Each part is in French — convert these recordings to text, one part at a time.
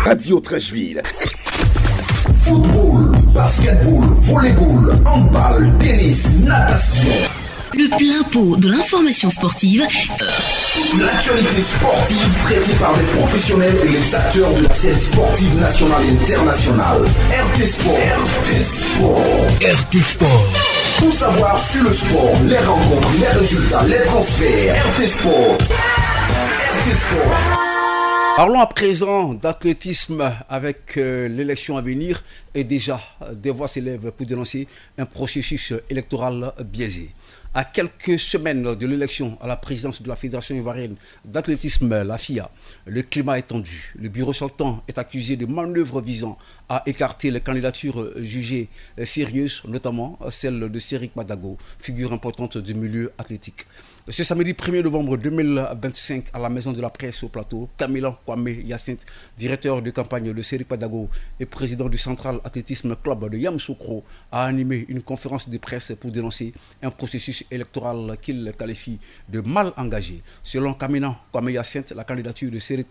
Radio Trècheville. Football, basketball, volleyball, handball, tennis, natation. Le plein pot de l'information sportive. L'actualité sportive traitée par les professionnels et les acteurs de la scène sportive nationale et internationale. RT Sport. RT Sport. RT Sport. Tout savoir sur le sport, les rencontres, les résultats, les transferts. RT Sport. RT Sport. Parlons à présent d'athlétisme avec l'élection à venir et déjà des voix s'élèvent pour dénoncer un processus électoral biaisé. À quelques semaines de l'élection à la présidence de la Fédération ivoirienne d'athlétisme, la FIA, le climat est tendu. Le bureau sortant est accusé de manœuvres visant à écarter les candidatures jugées sérieuses, notamment celle de Serigne Dago, figure importante du milieu athlétique. Ce samedi 1er novembre 2025, à la Maison de la Presse au plateau, Kamilan Kwame Hyacinthe, directeur de campagne de Serigne Dago et président du Central Athlétisme Club de Yamoussoukro, a animé une conférence de presse pour dénoncer un processus électoral qu'il qualifie de mal engagé. Selon Kamilan Kwame Hyacinthe, la candidature de Serigne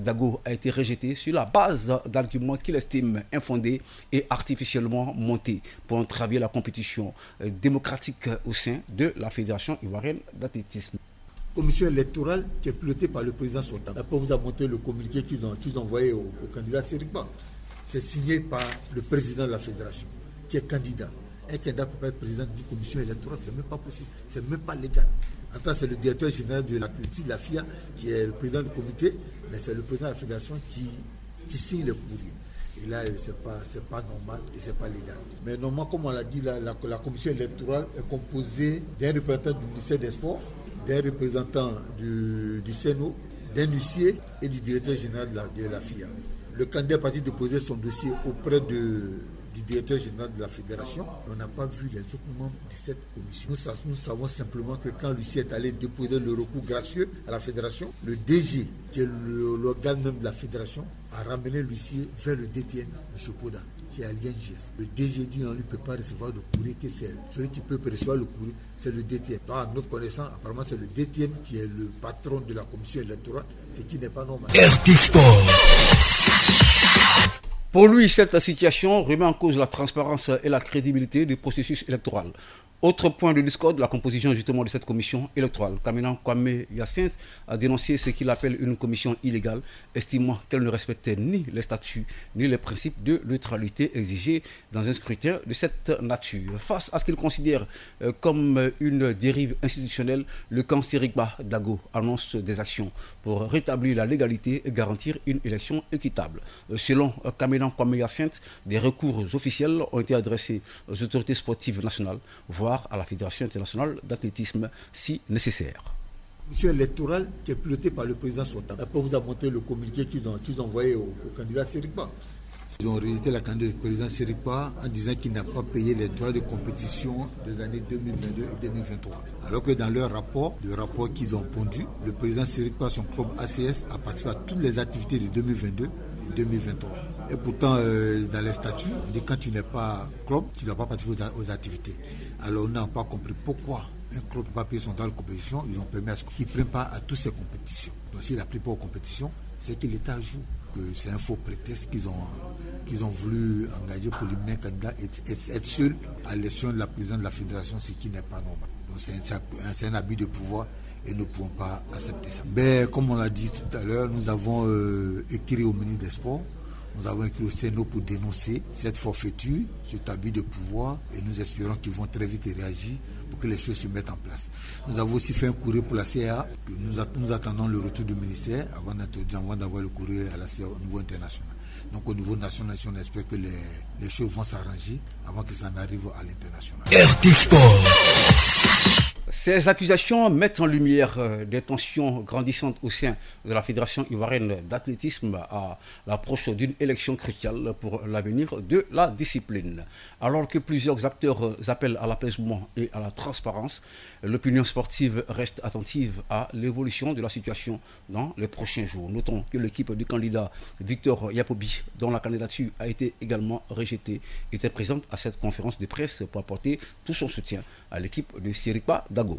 Dago a été rejetée sur la base d'arguments qu'il estime infondés et artificiellement montés pour entraver la compétition démocratique au sein de la Fédération ivoirienne d'athlétisme. Commission électorale qui est pilotée par le président sortant. Après, vous a montré le communiqué qu'ils ont envoyé au candidat Serigne. C'est signé par le président de la fédération, qui est candidat. Un candidat peut pas être président d'une commission électorale, c'est même pas possible, c'est même pas légal. En tant que c'est le directeur général de l'athlétisme, la FIA, qui est le président du comité, mais c'est le président de la fédération qui signe le courrier. Et là, c'est pas normal et c'est pas légal. Mais normalement, comme on l'a dit, la commission électorale est composée d'un représentant du ministère des Sports, d'un représentant du CNO, d'un huissier et du directeur général de la FIA. Le candidat est parti déposer son dossier auprès du directeur général de la fédération. On n'a pas vu les autres membres de cette commission. Nous savons simplement que quand l'huissier est allé déposer le recours gracieux à la fédération, le DG, qui est l'organe même de la fédération, a ramené l'huissier vers le DTN, M. Poda, qui est à l'INGS. Le DG dit qu'on ne peut pas recevoir le courrier, que c'est celui qui peut recevoir le courrier, c'est le DTN. Donc, à notre connaissance, apparemment, c'est le DTN qui est le patron de la commission électorale, ce qui n'est pas normal. RT Sport. Pour lui, cette situation remet en cause la transparence et la crédibilité du processus électoral. Autre point de discorde, la composition justement de cette commission électorale. Kamilan Kwame Hyacinthe a dénoncé ce qu'il appelle une commission illégale, estimant qu'elle ne respectait ni les statuts ni les principes de neutralité exigés dans un scrutin de cette nature. Face à ce qu'il considère comme une dérive institutionnelle, le camp Serigne Dago annonce des actions pour rétablir la légalité et garantir une élection équitable. Selon Kamilan Kwame Hyacinthe, des recours officiels ont été adressés aux autorités sportives nationales, voire à la Fédération internationale d'athlétisme si nécessaire. Commission électorale qui est pilotée par le président sortant. Après, vous a montré le communiqué qu'ils ont envoyé au candidat Serigne. Ils ont rejeté la candidature du président Serigne en disant qu'il n'a pas payé les droits de compétition des années 2022 et 2023. Alors que dans leur rapport, le rapport qu'ils ont pondu, le président Serigne, son club ACS, a participé à toutes les activités de 2022 et 2023. Et pourtant, dans les statuts, on dit que quand tu n'es pas club, tu ne dois pas participer aux activités. Alors on n'a pas compris pourquoi un club ne peut pas payer son droit de compétition. Ils ont permis à ce qu'il ne prenne pas à toutes ces compétitions. Donc s'il n'a pris pas aux compétitions, c'est que l'État joue. Que c'est un faux prétexte qu'ils ont voulu engager pour lui un candidat être seul à l'élection de la présidente de la fédération, ce qui n'est pas normal. Donc c'est un abus de pouvoir et nous ne pouvons pas accepter ça. Mais comme on l'a dit tout à l'heure, nous avons écrit au ministre des Sports. Nous avons écrit au CNO pour dénoncer cette forfaiture, cet abus de pouvoir et nous espérons qu'ils vont très vite réagir pour que les choses se mettent en place. Nous avons aussi fait un courrier pour la CA. Nous attendons le retour du ministère avant d'avoir le courrier à la CA au niveau international. Donc au niveau national, on espère que les choses vont s'arranger avant que ça n'arrive à l'international. RT Sport. Ces accusations mettent en lumière des tensions grandissantes au sein de la Fédération ivoirienne d'athlétisme à l'approche d'une élection cruciale pour l'avenir de la discipline. Alors que plusieurs acteurs appellent à l'apaisement et à la transparence, l'opinion sportive reste attentive à l'évolution de la situation dans les prochains jours. Notons que l'équipe du candidat Victor Yapobi, dont la candidature a été également rejetée, était présente à cette conférence de presse pour apporter tout son soutien à l'équipe de Serigne Dago.